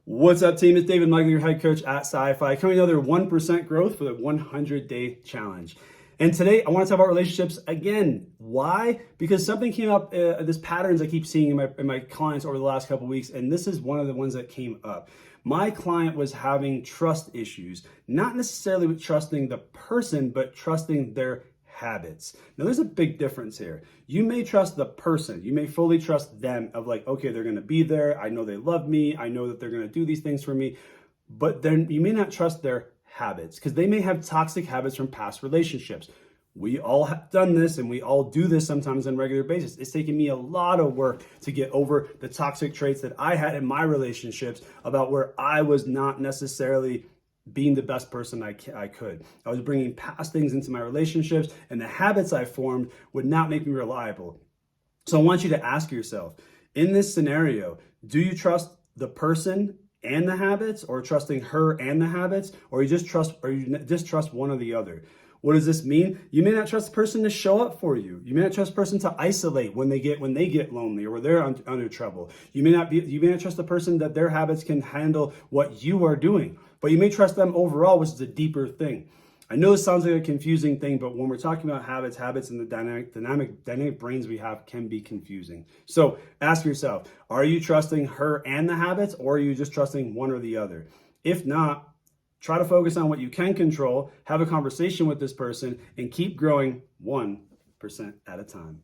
What's up, team? It's David Mykel, your head coach at PSYFI, coming another 1% growth for the 100-day challenge. And today I want to talk about relationships again. Why? Because something came up, this patterns I keep seeing in my clients over the last couple of weeks, and this is one of the ones that came up. My client was having trust issues, not necessarily with trusting the person, but trusting their habits. Now, there's a big difference here. You may trust the person. You may fully trust them of like, okay, they're going to be there. I know they love me. I know that they're going to do these things for me. But then you may not trust their habits because they may have toxic habits from past relationships. We all have done this and we all do this sometimes on a regular basis. It's taken me a lot of work to get over the toxic traits that I had in my relationships about where I was not necessarily being the best person I could. I was bringing past things into my relationships, and the habits I formed would not make me reliable. So I want you to ask yourself, in this scenario, do you trust the person and the habits, or trusting her and the habits, or you just trust one or the other? What does this mean? You may not trust the person to show up for you. You may not trust the person to isolate when they get lonely or when they're under trouble. You may not trust the person that their habits can handle what you are doing. But you may trust them overall, which is a deeper thing. I know this sounds like a confusing thing, but when we're talking about habits and the dynamic brains we have can be confusing. So ask yourself, are you trusting her and the habits, or are you just trusting one or the other? If not, try to focus on what you can control, have a conversation with this person, and keep growing 1% at a time.